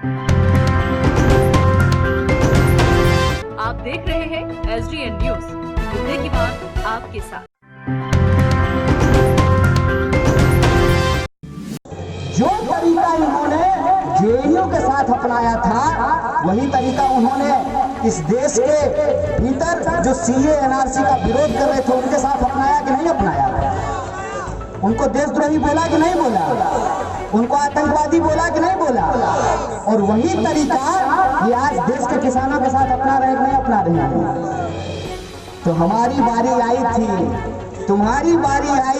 आप देख रहे हैं SDN न्यूज, मुद्दे की बात आपके साथ। जो तरीका इन्होंने जेएनयू के साथ अपनाया था, वही तरीका उन्होंने इस देश के भीतर जो सीए एनआरसी का विरोध कर रहे थे उनके साथ अपनाया कि नहीं अपनाया? उनको देशद्रोही बोला कि नहीं बोला? उनको आतंकवादी बोला कि नहीं बोला? और वही तरीका ये आज देश के किसानों के साथ अपना रहे कि नहीं अपना रहे हैं? तो हमारी बारी आई थी, तुम्हारी बारी आई,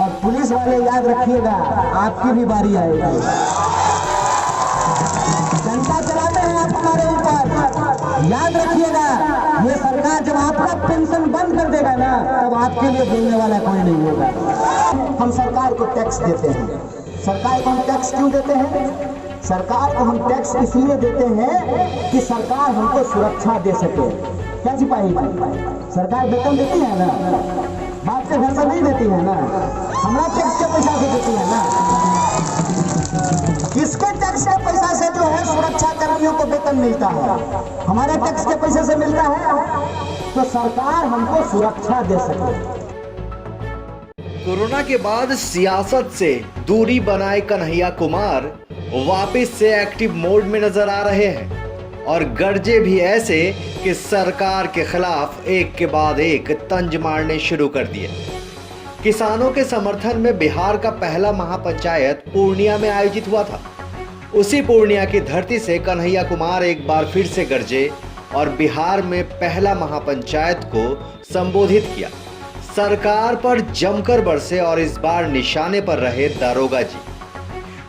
और पुलिस वाले याद रखिएगा, आपकी भी बारी आएगी। जनता चलाते हैं आप हमारे ऊपर, याद रखिएगा, ये सरकार जब आपका पेंशन बंद कर देगा ना, तब आपके लिए बोलने वाला कोई नहीं होगा। हम सरकार को टैक्स देते हैं। सरकार को हम टैक्स क्यों देते हैं? सरकार को हम टैक्स इसलिए देते हैं कि सरकार हमको सुरक्षा दे सके। क्या सिपाही भाई, सरकार वेतन देती है ना, बाप के घर से नहीं देती है ना, हमारा टैक्स के पैसा से देती है ना। किसके टैक्स के पैसा से जो है सुरक्षा कर्मियों को वेतन मिलता है? हमारे टैक्स के पैसे से मिलता है। तो सरकार हमको सुरक्षा दे सके। कोरोना के बाद सियासत से दूरी बनाए कन्हैया कुमार वापस से एक्टिव मोड में नजर आ रहे हैं और गर्जे भी ऐसे कि सरकार के खिलाफ एक के बाद एक तंज मारने शुरू कर दिए। किसानों के समर्थन में बिहार का पहला महापंचायत पूर्णिया में आयोजित हुआ था। उसी पूर्णिया की धरती से कन्हैया कुमार एक बार फिर से गरजे और बिहार में पहला महापंचायत को संबोधित किया। सरकार पर जमकर बरसे और इस बार निशाने पर रहे दारोगा जी।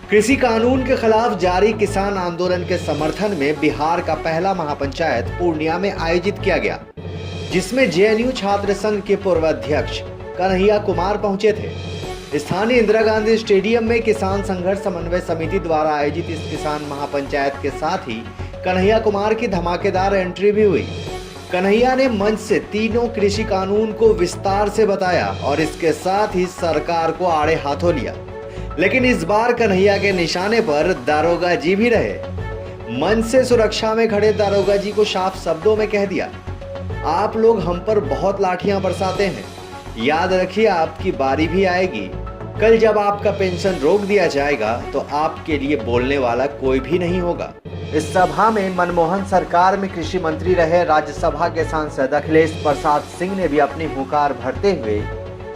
कृषि कानून के खिलाफ जारी किसान आंदोलन के समर्थन में बिहार का पहला महापंचायत पूर्णिया में आयोजित किया गया, जिसमें जेएनयू छात्र संघ के पूर्व अध्यक्ष कन्हैया कुमार पहुंचे थे। स्थानीय इंदिरा गांधी स्टेडियम में किसान संघर्ष समन्वय समिति द्वारा आयोजित इस किसान महापंचायत के साथ ही कन्हैया कुमार की धमाकेदार एंट्री भी हुई। कन्हैया ने मंच से तीनों कृषि कानून को विस्तार से बताया और इसके साथ ही सरकार को आड़े हाथों लिया। लेकिन इस बार कन्हैया के निशाने पर दारोगा जी भी रहे। मंच से सुरक्षा में खड़े दारोगा जी को साफ शब्दों में कह दिया, आप लोग हम पर बहुत लाठियां बरसाते हैं, याद रखिए आपकी बारी भी आएगी। कल जब आपका पेंशन रोक दिया जाएगा तो आपके लिए बोलने वाला कोई भी नहीं होगा। इस सभा में मनमोहन सरकार में कृषि मंत्री रहे राज्यसभा के सांसद अखिलेश प्रसाद सिंह ने भी अपनी हुंकार भरते हुए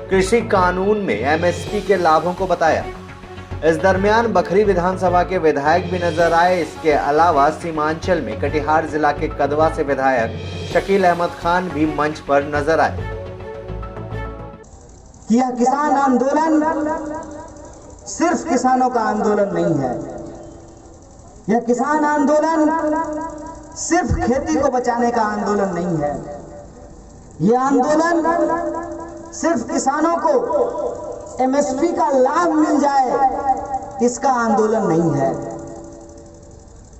कृषि कानून में एमएसपी के लाभों को बताया। इस दरमियान बखरी विधानसभा के विधायक भी नजर आए। इसके अलावा सीमांचल में कटिहार जिला के कदवा से विधायक शकील अहमद खान भी मंच पर नजर आए। यह किसान आंदोलन सिर्फ किसानों का आंदोलन नहीं है। यह किसान आंदोलन सिर्फ खेती को बचाने का आंदोलन नहीं है। यह आंदोलन सिर्फ किसानों को एमएसपी का लाभ मिल जाए इसका आंदोलन नहीं है।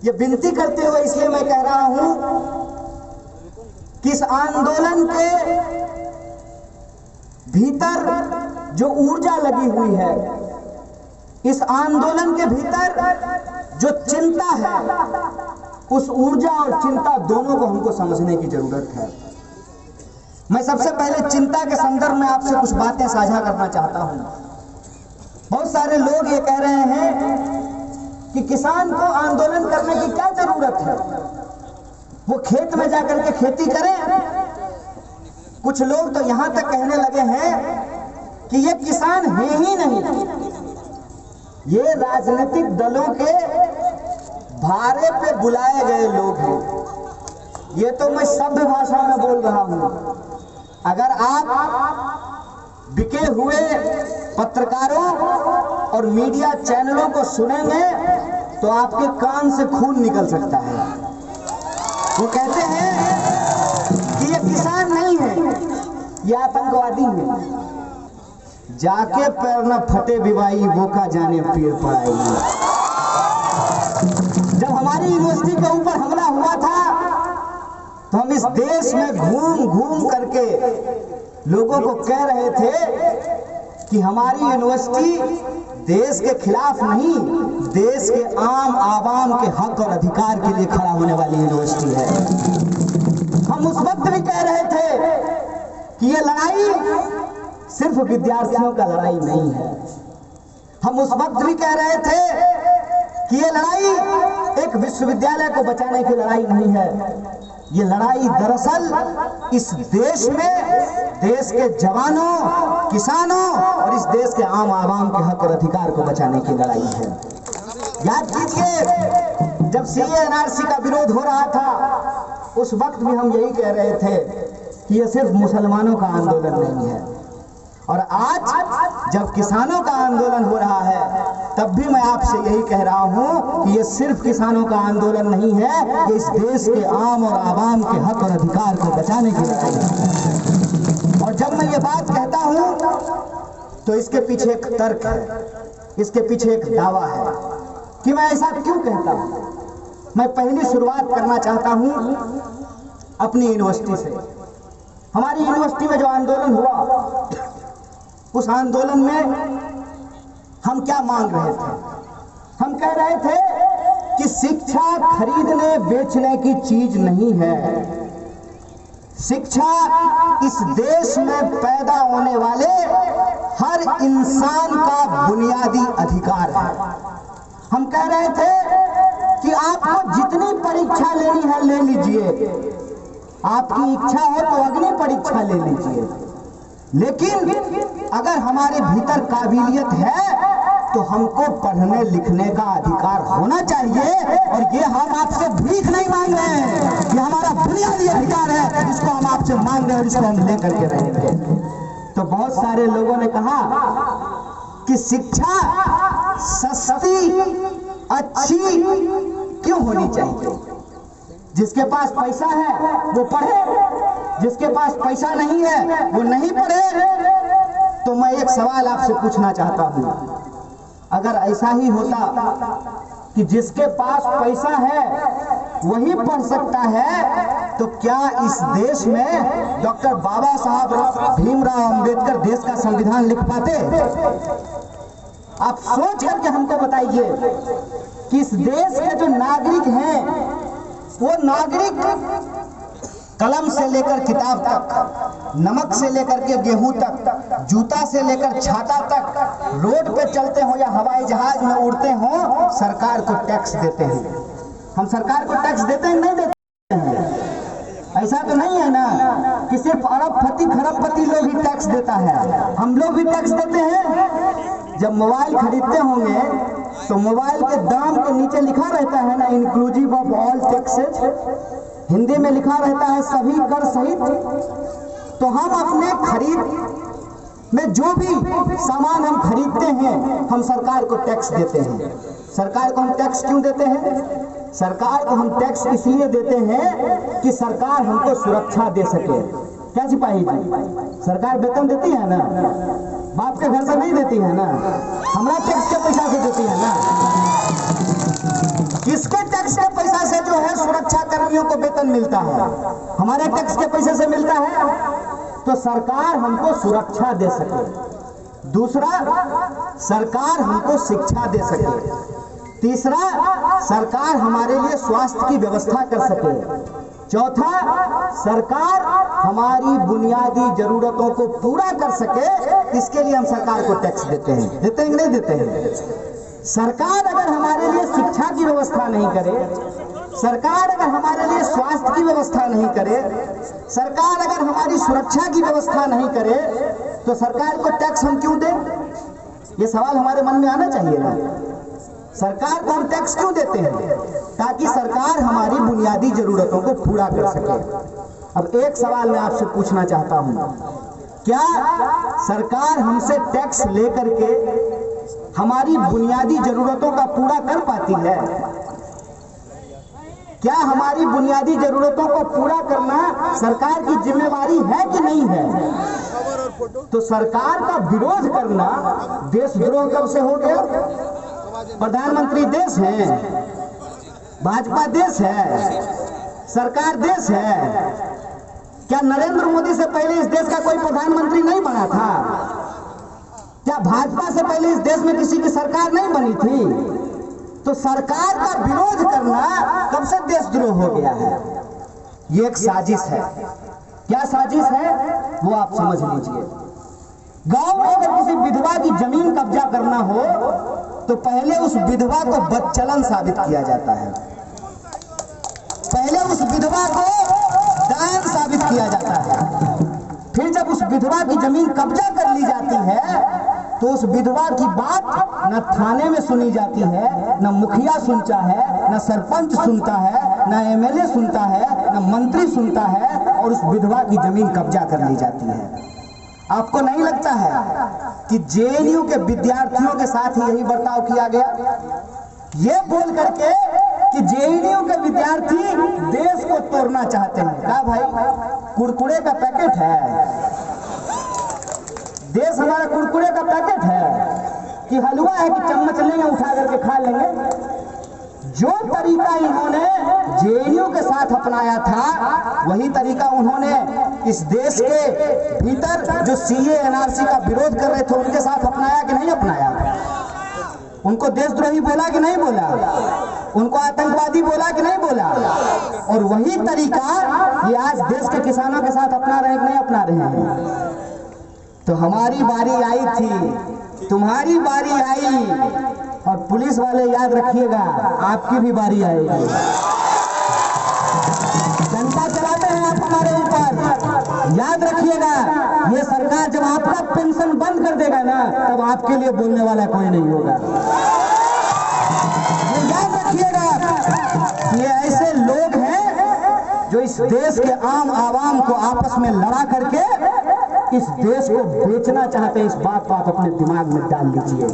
यह विनती करते हुए इसलिए मैं कह रहा हूं कि इस आंदोलन के भीतर जो ऊर्जा लगी हुई है, इस आंदोलन के भीतर जो चिंता है, उस ऊर्जा और चिंता दोनों को हमको समझने की जरूरत है। मैं सबसे पहले चिंता के संदर्भ में आपसे कुछ बातें साझा करना चाहता हूं। बहुत सारे लोग ये कह रहे हैं कि किसान को आंदोलन करने की क्या जरूरत है, वो खेत में जाकर के खेती करें। कुछ लोग तो यहां तक कहने लगे हैं कि ये किसान है ही नहीं, ये राजनीतिक दलों के भारे पे बुलाए गए लोग हैं। ये तो मैं सभ्य भाषा में बोल रहा हूं। अगर आप बिके हुए पत्रकारों और मीडिया चैनलों को सुनेंगे तो आपके कान से खून निकल सकता है। वो कहते हैं कि ये किसान नहीं है, ये आतंकवादी है। जाके पैर न फटे बिवाई, वो का जाने पीर पड़ाई। जब हमारी यूनिवर्सिटी के ऊपर हमला हुआ था तो हम इस देश में घूम घूम करके लोगों को कह रहे थे कि हमारी यूनिवर्सिटी देश के खिलाफ नहीं, देश के आम आवाम के हक और अधिकार के लिए खड़ा होने वाली यूनिवर्सिटी है। हम उस वक्त भी कह रहे थे कि ये लड़ाई सिर्फ विद्यार्थियों का लड़ाई नहीं है। हम उस वक्त भी कह रहे थे कि ये लड़ाई एक विश्वविद्यालय को बचाने की लड़ाई नहीं है। ये लड़ाई दरअसल इस देश में देश के जवानों, किसानों और इस देश के आम आवाम के हक और अधिकार को बचाने की लड़ाई है। याद कीजिए, जब सीए एनआरसी का विरोध हो रहा था, उस वक्त भी हम यही कह रहे थे कि यह सिर्फ मुसलमानों का आंदोलन नहीं है। और आज जब किसानों का आंदोलन हो रहा है, तब भी मैं आपसे यही कह रहा हूं कि ये सिर्फ किसानों का आंदोलन नहीं है, ये इस देश के आम और आवाम के हक और अधिकार को बचाने की लड़ाई है। और जब मैं ये बात कहता हूं तो इसके पीछे एक तर्क है, इसके पीछे एक दावा है कि मैं ऐसा क्यों कहता हूं। मैं पहली शुरुआत करना चाहता हूं अपनी यूनिवर्सिटी से। हमारी यूनिवर्सिटी में जो आंदोलन हुआ, उस आंदोलन में हम क्या मांग रहे थे? हम कह रहे थे कि शिक्षा खरीदने बेचने की चीज नहीं है। शिक्षा इस देश में पैदा होने वाले हर इंसान का बुनियादी अधिकार है। हम कह रहे थे कि आपको जितनी परीक्षा लेनी है ले लीजिए, आपकी इच्छा हो तो अग्नि परीक्षा ले लीजिए, लेकिन अगर हमारे भीतर काबिलियत है तो हमको पढ़ने लिखने का अधिकार होना चाहिए। और ये हम आपसे भीख नहीं मांग रहे हैं, ये हमारा बुनियादी अधिकार है, जिसको हम आपसे मांग रहे हैं और इसको हम लेकर के रहेंगे। तो बहुत सारे लोगों ने कहा कि शिक्षा सस्ती अच्छी क्यों होनी चाहिए? जिसके पास पैसा है वो पढ़े, जिसके पास पैसा नहीं है वो नहीं पढ़े। तो मैं एक सवाल आपसे पूछना चाहता हूं, अगर ऐसा ही होता कि जिसके पास पैसा है वही पढ़ सकता है, तो क्या इस देश में डॉक्टर बाबा साहब भीमराव अंबेडकर देश का संविधान लिख पाते? आप सोच करके हमको बताइए कि इस देश के जो नागरिक हैं, वो नागरिक कलम से लेकर किताब तक, नमक से लेकर के गेहूं तक, जूता से लेकर छाता तक, रोड पे चलते हो या हवाई जहाज में उड़ते हो, सरकार को टैक्स देते हैं। हम सरकार को टैक्स देते हैं नहीं देते हैं? ऐसा तो नहीं है ना कि सिर्फ अरबपति खरबपति लोग ही टैक्स देता है, हम लोग भी टैक्स देते हैं। जब मोबाइल खरीदते होंगे तो मोबाइल के दाम के नीचे लिखा रहता है ना, inclusive of all taxes, Hindi में लिखा रहता है सभी कर सहित। तो हम अपने खरीद में जो भी सामान हम खरीदते हैं, हम सरकार को टैक्स देते हैं। सरकार को हम टैक्स क्यों देते हैं? सरकार को हम टैक्स इसलिए देते हैं कि सरकार हमको सुरक्षा दे सके। क्या सिपाही जी, सरकार वेतन देती है ना, बाप के घर से नहीं देती है ना, हमारा टैक्स के पैसा से देती है ना। किसके टैक्स के पैसा से जो है सुरक्षा कर्मियों को वेतन मिलता है? हमारे टैक्स के पैसे से मिलता है। तो सरकार हमको सुरक्षा दे सके। दूसरा, सरकार हमको शिक्षा दे सके। तीसरा, सरकार हमारे लिए स्वास्थ्य की व्यवस्था कर सके। चौथा, सरकार हमारी बुनियादी जरूरतों को पूरा कर सके, इसके लिए हम सरकार को टैक्स देते हैं। देते हैं कि नहीं देते हैं? सरकार अगर हमारे लिए शिक्षा की व्यवस्था नहीं करे, सरकार अगर हमारे लिए स्वास्थ्य की व्यवस्था नहीं करे, सरकार अगर हमारी सुरक्षा की व्यवस्था नहीं करे, तो सरकार को टैक्स हम क्यों दें? ये सवाल हमारे मन में आना चाहिए ना। सरकार को हम टैक्स क्यों देते हैं? ताकि सरकार हमारी बुनियादी जरूरतों को पूरा कर सके। अब एक सवाल मैं आपसे पूछना चाहता हूं, क्या सरकार हमसे टैक्स लेकर के हमारी बुनियादी जरूरतों का पूरा कर पाती है? क्या हमारी बुनियादी जरूरतों को पूरा करना सरकार की जिम्मेवारी है कि नहीं है? तो सरकार का विरोध करना देशद्रोह कब से हो गया? प्रधानमंत्री देश है, भाजपा देश है, सरकार देश है। क्या नरेंद्र मोदी से पहले इस देश का कोई प्रधानमंत्री नहीं बना था? क्या भाजपा से पहले इस देश में किसी की सरकार नहीं बनी थी? तो सरकार का विरोध करना कब से देशद्रोह हो गया है? ये एक साजिश है। क्या साजिश है वो आप समझ लीजिए। गांव में अगर किसी विधवा की जमीन कब्जा करना हो तो पहले उस विधवा को बदचलन साबित किया जाता है, पहले उस विधवा को दान साबित किया जाता है। फिर जब उस विधवा की जमीन कब्जा कर ली जाती है तो उस विधवा की बात न थाने में सुनी जाती है, न मुखिया सुनता है, न सरपंच सुनता है, न एमएलए सुनता है, न मंत्री सुनता है, और उस विधवा की जमीन कब्जा कर ली जाती है। आपको नहीं लगता है कि जेएनयू के विद्यार्थियों के साथ ही यही बर्ताव किया गया? ये बोल करके कि जेएनयू के विद्यार्थी देश को तोड़ना चाहते हैं। क्या भाई, कुरकुरे का पैकेट है? देश हमारा कुरकुरे का पैकेट है कि हलवा है कि चम्मच लेंगे उठा करके खा लेंगे? जो तरीका इन्होंने जेएनयू के साथ अपनाया था वही तरीका उन्होंने इस देश के भीतर जो सीए एनआरसी का विरोध कर रहे थे उनके साथ अपनाया कि नहीं अपनाया? उनको देशद्रोही बोला कि नहीं बोला? उनको आतंकवादी बोला कि नहीं बोला? और वही तरीका ये आज देश के किसानों के साथ अपना रहे कि नहीं अपना रहे हैं? तो हमारी बारी आई थी, तुम्हारी बारी आई, और पुलिस वाले याद रखिएगा आपकी भी बारी आएगी। जनता चलाते हैं आप हमारे ऊपर, याद रखिएगा ये सरकार जब आपका पेंशन बंद कर देगा ना तब आपके लिए बोलने वाला कोई नहीं होगा। याद रखिएगा ये ऐसे लोग हैं जो इस देश के आम आवाम को आपस में लड़ा करके इस देश को बेचना चाहते हैं। इस बात को आप अपने दिमाग में डाल लीजिए।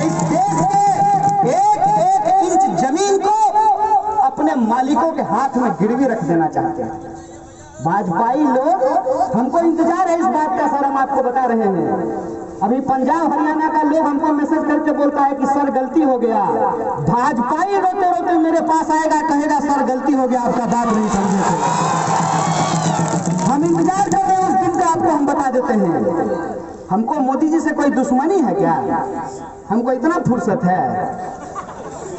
इस देश के एक एक इंच जमीन को अपने मालिकों के हाथ में गिरवी रख देना चाहते हैं भाजपाई लोग। हमको इंतजार है इस बात का सर, हम आपको बता रहे हैं। अभी पंजाब हरियाणा का लोग हमको मैसेज करके बोलता है कि सर गलती हो गया। भाजपाई रोते रोते मेरे पास आएगा, कहेगा सर गलती हो गया, आपका बात नहीं समझे थे। हम इंतजार कर रहे हैं उस दिन का, आपको हम बता देते हैं। हमको मोदी जी से कोई दुश्मनी है क्या? हमको इतना फुर्सत है?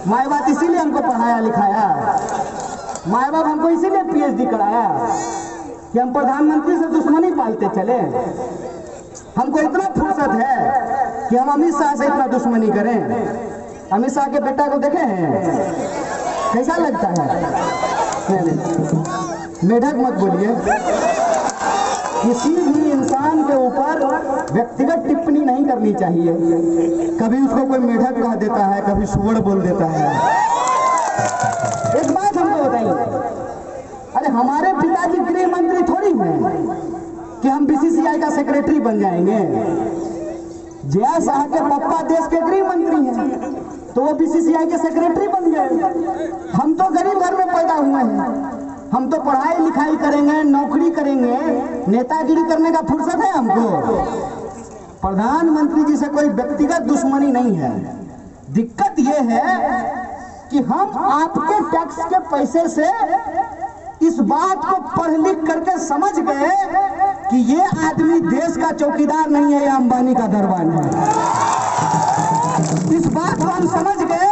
माए बाप इसीलिए हमको पढ़ाया लिखाया, माए बाप हमको इसीलिए पीएचडी कराया कि हम प्रधानमंत्री से दुश्मनी पालते चले? हमको इतना फुर्सत है कि हम अमित शाह से इतना दुश्मनी करें? अमित शाह के बेटा को देखे हैं कैसा लगता है? नहीं, मेढक मत बोलिए। किसी भी इंसान के ऊपर व्यक्तिगत टिप्पणी नहीं करनी चाहिए। कभी उसको कोई मेढक कह देता है, कभी सुअर बोल देता है। एक बात हमको बताइए, अरे हमारे पिताजी गृह मंत्री थोड़ी हैं कि हम बीसीसीआई का सेक्रेटरी बन जाएंगे। जया शाह के पापा देश के गृह मंत्री हैं तो वो बीसीसीआई के सेक्रेटरी बन गए। हम तो गरीब घर में पैदा हुए हैं, हम तो पढ़ाई लिखाई करेंगे, नौकरी करेंगे, नेतागिरी करने का फुर्सत है हमको? प्रधानमंत्री जी से कोई व्यक्तिगत दुश्मनी नहीं है। दिक्कत यह है कि हम आपके टैक्स के पैसे से इस बात को पढ़ लिख करके समझ गए कि ये आदमी देश का चौकीदार नहीं है, ये अंबानी का दरबार है। इस बात को हम समझ गए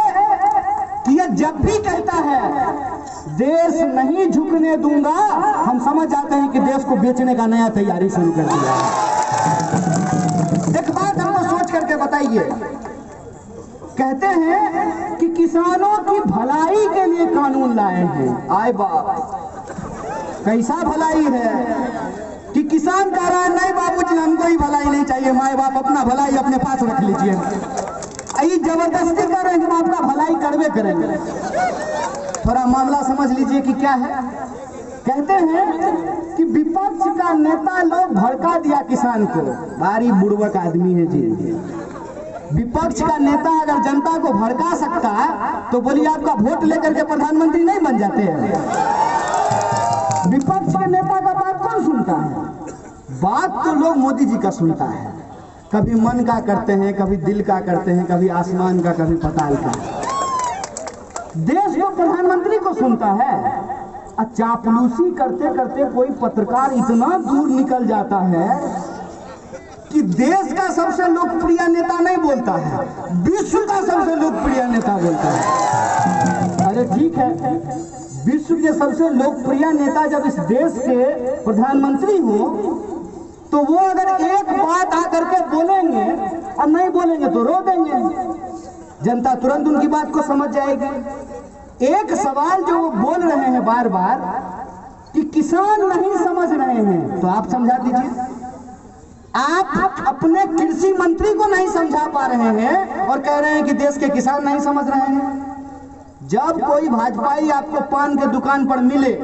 कि ये जब भी कहता है देश नहीं झुकने दूंगा, हम समझ जाते हैं कि देश को बेचने का नया तैयारी शुरू कर दिया है। एक बात हमको सोच करके बताइए, कहते हैं कि किसानों की भलाई के लिए कानून लाए हैं। आए बाप, कैसा भलाई है कि किसान कह रहा है नहीं बाबूजी हमको ही भलाई नहीं चाहिए, माए बाप अपना भलाई अपने पास रख लीजिए। ये जबरदस्ती कर रहे हैं कि हम आपका भलाई करवे करेंगे। थोड़ा मामला समझ लीजिए कि क्या है। कहते हैं कि विपक्ष का नेता लोग भड़का दिया किसान को। भारी बुड़बक आदमी है जी। विपक्ष का नेता अगर जनता को भड़का सकता है तो बोलिए आपका वोट लेकर के प्रधानमंत्री नहीं बन जाते हैं? विपक्ष के नेता का बात कौन सुनता है? बात तो लोग मोदी जी का सुनता है। कभी मन का करते हैं, कभी दिल का करते हैं, कभी आसमान का, कभी पताल का। देश को प्रधानमंत्री को सुनता है। चापलूसी करते करते कोई पत्रकार इतना दूर निकल जाता है कि देश का सबसे लोकप्रिय नेता नहीं बोलता है, विश्व का सबसे लोकप्रिय नेता बोलता है। अरे ठीक है, विश्व के सबसे लोकप्रिय नेता जब इस देश के प्रधानमंत्री हो तो वो अगर एक बात आकर के बोलेंगे और नहीं बोलेंगे तो रो देंगे, जनता तुरंत उनकी बात को समझ जाएगी। एक सवाल जो वो बोल रहे हैं बार बार कि किसान नहीं समझ रहे हैं, तो आप समझा दीजिए। आप अपने कृषि मंत्री को नहीं समझा पा रहे हैं और कह रहे हैं कि देश के किसान नहीं समझ रहे हैं। जब कोई भाजपाई आपको पान के दुकान पर मिले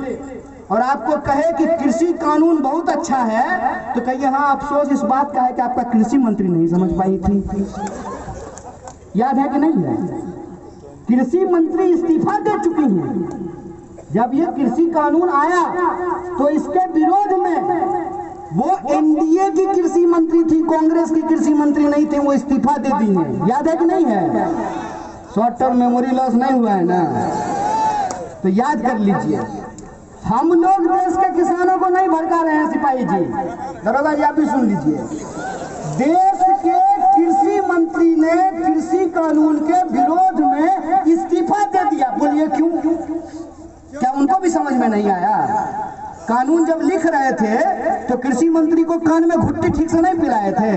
और आपको कहे कि कृषि कानून बहुत अच्छा है, तो कहिए हाँ, अफसोस इस बात का है कि आपका कृषि मंत्री नहीं समझ पाई थी। याद है कि नहीं है? कृषि मंत्री इस्तीफा दे चुकी हैं। जब ये कृषि कानून आया तो इसके विरोध में वो एनडीए की कृषि मंत्री थी, कांग्रेस की कृषि मंत्री नहीं थे, वो इस्तीफा दे दी है। याद है कि नहीं है? शॉर्ट टर्म मेमोरी लॉस नहीं हुआ है ना, तो याद कर लीजिए। हम लोग देश के किसानों को नहीं भड़का रहे हैं सिपाही जी, दरोगा जी आप भी सुन लीजिए। देश के कृषि मंत्री ने कृषि कानून के विरोध में इस्तीफा दे दिया। बोलिए क्यों? क्या उनको भी समझ में नहीं आया? कानून जब लिख रहे थे तो कृषि मंत्री को कान में घुट्टी ठीक से नहीं पिलाए थे,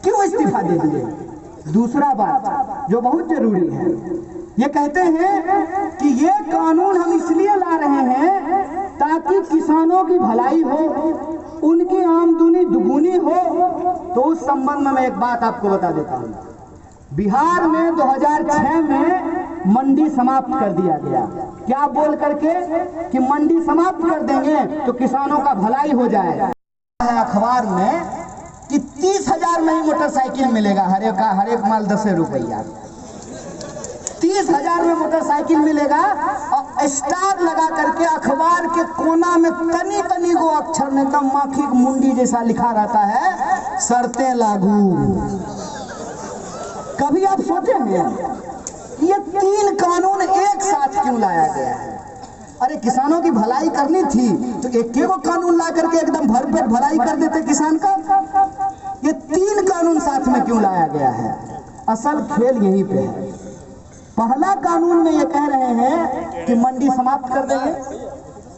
क्यों इस्तीफा दे दिए? दूसरा बात जो बहुत जरूरी है, ये कहते हैं कि ये कानून हम इसलिए ला रहे हैं ताकि किसानों की भलाई हो, उनकी आमदनी दुगुनी हो। तो उस संबंध में मैं एक बात आपको बता देता हूँ। बिहार में 2006 में मंडी समाप्त कर दिया गया। क्या बोल करके कि मंडी समाप्त कर देंगे तो किसानों का भलाई हो जाएगा। अखबार में कि 30,000 में ही मोटरसाइकिल मिलेगा, हर एक माल 10 रुपया। 30,000 में मोटरसाइकिल मिलेगा और स्टार लगा करके अखबार के कोना में तनी तनी को अक्षर में कम माखी मुंडी जैसा लिखा रहता है, शर्तें लागू। कभी आप सोचे हैं ये 3 कानून एक साथ क्यों लाया गया है? अरे किसानों की भलाई करनी थी तो एक को कानून ला करके एकदम भरपेट भलाई कर देते किसान का। ये 3 कानून साथ में क्यों लाया गया है? असल खेल यहीं पे है। पहला कानून में ये कह रहे हैं कि मंडी समाप्त कर देंगे।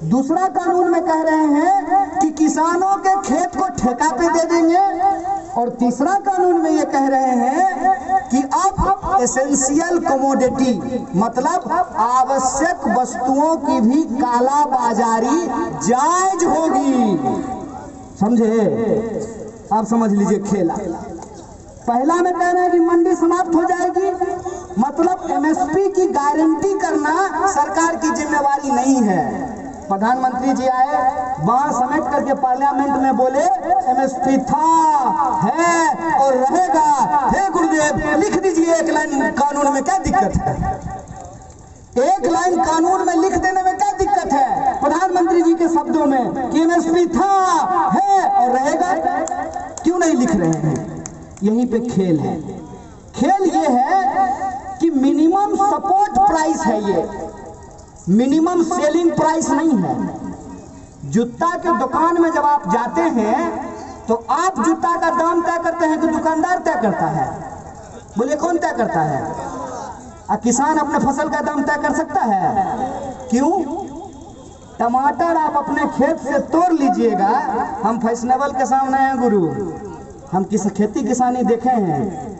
दूसरा कानून में कह रहे हैं कि किसानों के खेत को ठेका पे दे देंगे। और तीसरा कानून में ये कह रहे हैं कि अब एसेंशियल कमोडिटी मतलब आवश्यक वस्तुओं की भी काला बाजारी जायज होगी। समझे? आप समझ लीजिए खेला। पहला में कह रहे हैं कि मंडी समाप्त हो जाएगी, मतलब एमएसपी की गारंटी करना सरकार की जिम्मेवारी नहीं है। प्रधानमंत्री जी आए, वहां समेट करके पार्लियामेंट में बोले एमएसपी था, है और रहेगा। हे गुरुदेव, लिख दीजिए एक लाइन कानून में, क्या दिक्कत है? एक लाइन कानून में लिख देने में क्या दिक्कत है? प्रधानमंत्री जी के शब्दों में कि एमएसपी था, है और रहेगा, क्यों नहीं लिख रहे हैं? यहीं पे खेल है। खेल ये है कि मिनिमम सपोर्ट प्राइस है, ये मिनिमम सेलिंग प्राइस नहीं है। जूता के दुकान में जब आप जाते हैं तो आप जूता का दाम तय करते हैं कि दुकानदार तय करता है? बोले कौन तय करता है? किसान अपने फसल का दाम तय कर सकता है? क्यों? टमाटर आप अपने खेत से तोड़ लीजिएगा। हम फैशनेबल के सामने हैं गुरु, हम किस खेती किसानी देखे हैं।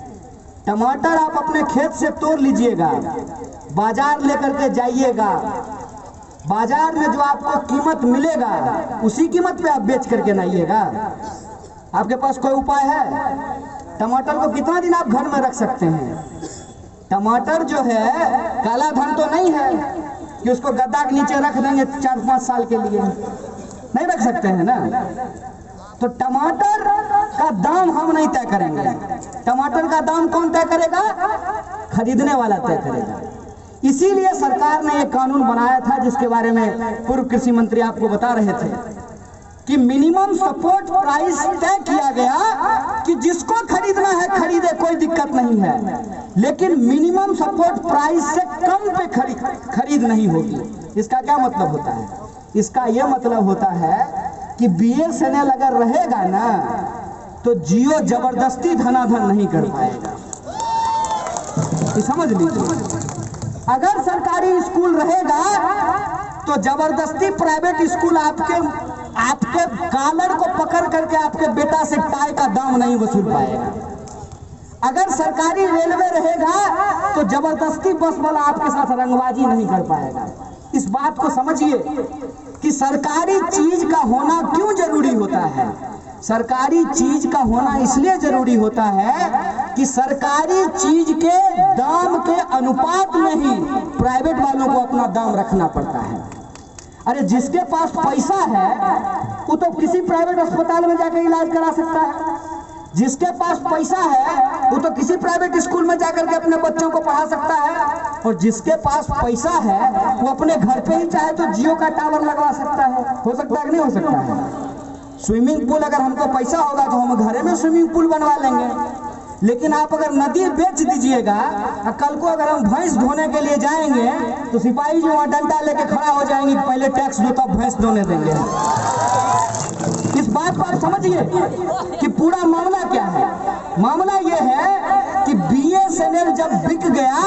टमाटर आप अपने खेत से तोड़ लीजिएगा, बाजार लेकर के जाइएगा, बाजार में जो आपको कीमत मिलेगा उसी कीमत पे आप बेच करके लाइएगा। आपके पास कोई उपाय है? टमाटर को कितना दिन आप घर में रख सकते हैं? टमाटर जो है काला धन तो नहीं है कि उसको गद्दा के नीचे रख देंगे 4-5 साल के लिए, नहीं रख सकते हैं ना। तो टमाटर का दाम हम नहीं तय करेंगे। टमाटर का दाम कौन तय करेगा? खरीदने वाला तय करेगा। इसीलिए सरकार ने एक कानून बनाया था जिसके बारे में पूर्व कृषि मंत्री आपको बता रहे थे कि मिनिमम सपोर्ट प्राइस तय किया गया कि जिसको खरीदना है खरीदे, कोई दिक्कत नहीं है, लेकिन मिनिमम सपोर्ट प्राइस से कम पे खरीद नहीं होगी। इसका क्या मतलब होता है? इसका यह मतलब होता है कि बीएसएनएल अगर रहेगा ना तो जियो जबरदस्ती धनाधन नहीं कर पाएगा। ये समझ लीजिए, अगर सरकारी स्कूल रहेगा तो जबरदस्ती प्राइवेट स्कूल आपके कॉलर को पकड़ करके आपके बेटा से टाई का दाम नहीं वसूल पाएगा। अगर सरकारी रेलवे रहेगा तो जबरदस्ती बस वाला आपके साथ रंगबाजी नहीं कर पाएगा। इस बात को समझिए कि सरकारी चीज का होना क्यों जरूरी होता है। सरकारी चीज का होना इसलिए जरूरी होता है कि सरकारी चीज के दाम के अनुपात में ही प्राइवेट वालों को अपना दाम रखना पड़ता है। अरे जिसके पास पैसा है वो तो किसी प्राइवेट अस्पताल में जाकर इलाज करा सकता है, जिसके पास पैसा है वो तो किसी प्राइवेट स्कूल में जाकर के अपने बच्चों को पढ़ा सकता है, और जिसके पास पैसा है वो अपने घर पे ही चाहे तो जियो का टावर लगवा सकता है। हो सकता है कि नहीं हो सकता है? स्विमिंग पूल अगर हमको पैसा होगा तो हम घरे में स्विमिंग पूल बनवा लेंगे, लेकिन आप अगर नदी बेच दीजिएगा और कल को अगर हम भैंस धोने के लिए जाएंगे तो सिपाही जो वहाँ डंडा लेके खड़ा हो जाएंगे कि पहले टैक्स दो तब भैंस धोने देंगे। इस बात को आप समझिए कि पूरा मामला क्या है। मामला यह है कि बीएसएनएल जब बिक गया,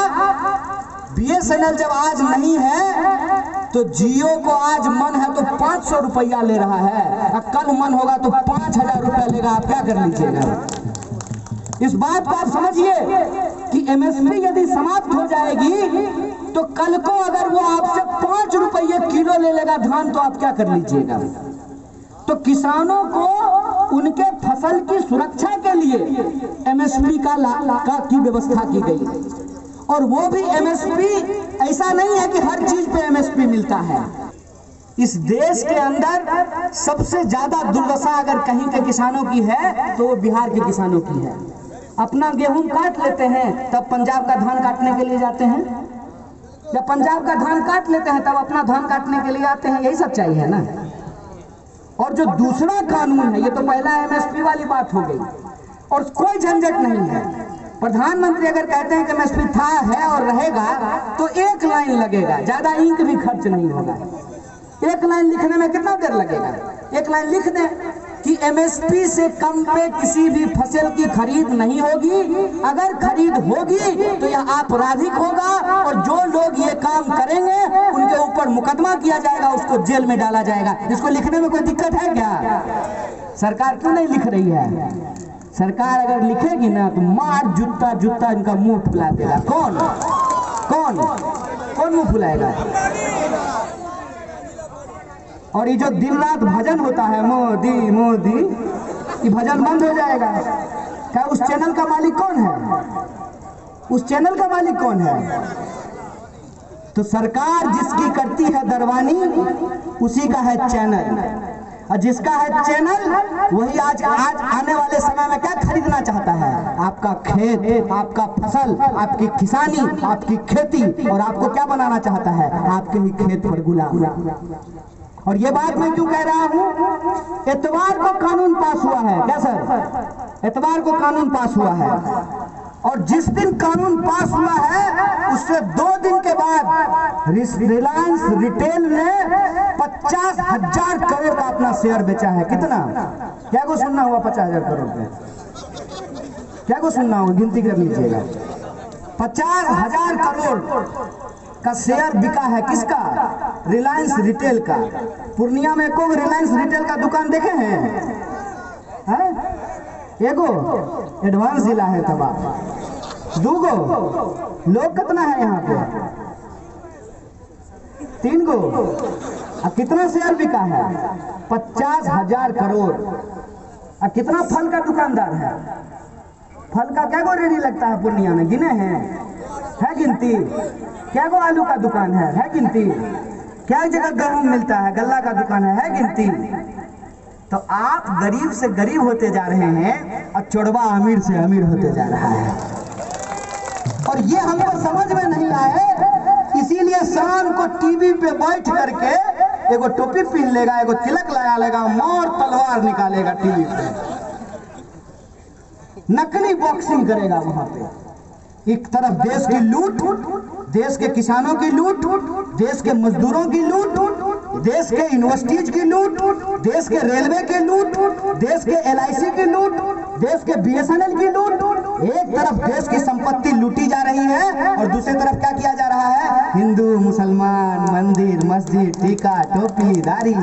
बीएसएनएल जब आज नहीं है तो जियो को आज मन है तो 500 रुपया ले रहा है, और कल मन होगा तो 5000 रुपया लेगा। आप क्या कर लीजिएगा? इस बात को आप समझिए कि एमएसपी यदि समाप्त हो जाएगी तो कल को अगर वो आपसे 5 रुपये किलो ले लेगा धान तो आप क्या कर लीजिएगा? तो किसानों को उनके फसल की सुरक्षा के लिए एमएसपी की व्यवस्था की गई, और वो भी एमएसपी ऐसा नहीं है कि हर चीज पे एमएसपी मिलता है। इस देश के अंदर सबसे ज्यादा दुर्दशा अगर कहीं के किसानों की है तो वो बिहार के किसानों की है। अपना गेहूं काट लेते हैं तब पंजाब का धान काटने के लिए जाते हैं, जब पंजाब का धान काट लेते हैं तब अपना धान काटने के लिए आते हैं। यही सब चाहिए ना। और जो दूसरा कानून है, ये तो पहला एमएसपी वाली बात हो गई, और कोई झंझट नहीं है। प्रधानमंत्री अगर कहते हैं कि एमएसपी था, है और रहेगा तो एक लाइन लगेगा, ज्यादा इंक भी खर्च नहीं होगा। एक लाइन लिखने में कितना देर लगेगा? एक लाइन लिख दें कि एमएसपी से कम पे किसी भी फसल की खरीद नहीं होगी, अगर खरीद होगी तो यह आपराधिक होगा, और जो लोग ये काम करेंगे उनके ऊपर मुकदमा किया जाएगा, उसको जेल में डाला जाएगा। इसको लिखने में कोई दिक्कत है क्या? सरकार क्यों नहीं लिख रही है? सरकार अगर लिखेगी ना तो मार जूता जूता इनका मुंह फुला देगा। कौन कौन कौन मुंह फुलाएगा? और ये जो दिन रात भजन होता है मोदी मोदी, ये भजन बंद हो जाएगा। क्या उस चैनल का मालिक कौन है? उस चैनल का मालिक कौन है? तो सरकार जिसकी करती है दरबानी उसी का है चैनल, और जिसका है चैनल वही आज आने वाले समय में क्या खरीदना चाहता है? आपका खेत, आपका फसल, आपकी किसानी, आपकी खेती, और आपको क्या बनाना चाहता है? आपके ही खेत पर गुलाम। और ये बात मैं क्यों कह रहा हूं? इतवार को कानून पास हुआ है क्या सर? इतवार को कानून पास हुआ है, और जिस दिन कानून पास हुआ है उससे 2 दिन के बाद रिलायंस रिटेल ने 50,000 करोड़ का अपना शेयर बेचा है। कितना? क्या को सुनना हुआ? 50,000 करोड़ पे क्या को सुनना हुआ? गिनती कर लीजिएगा। 50,000 करोड़ का शेयर बिका है। किसका? रिलायंस रिटेल का। पूर्णिया में को रिलायंस रिटेल का दुकान देखे हैं? एगो एडवांस जिला है तब आप 2 गो लोग कितना है यहाँ पे? 3 गो। अब कितना शेयर बिका है? 50,000 करोड़। अब कितना फल का दुकानदार है? फल का क्या गो रेडी लगता है पूर्णिया में? गिने हैं? है गिनती? क्या गो आलू का दुकान है गिनती? क्या जगह गेहूं मिलता है? गल्ला का दुकान है गिनती? तो आप गरीब से गरीब होते जा रहे हैं और चोरवा अमीर से अमीर होते जा रहा है, और ये हमको समझ में नहीं आए। इसीलिए शाम को टीवी पे बैठ करके एगो टोपी पहन लेगा, एगो तिलक लगा लेगा, मोर तलवार निकालेगा टीवी पे, नकली बॉक्सिंग करेगा वहां पे। एक तरफ देश की लूट, देश के किसानों की लूट, देश के मजदूरों की लूट, देश के यूनिवर्सिटीज की लूट, देश के रेलवे की लूट, देश के LIC की लूट, देश के बीएसएनएल की लूट, एक तरफ देश की संपत्ति लूटी जा रही है और दूसरी तरफ क्या किया जा रहा है? हिंदू मुसलमान, मंदिर मस्जिद, टीका टोपी दाढ़ी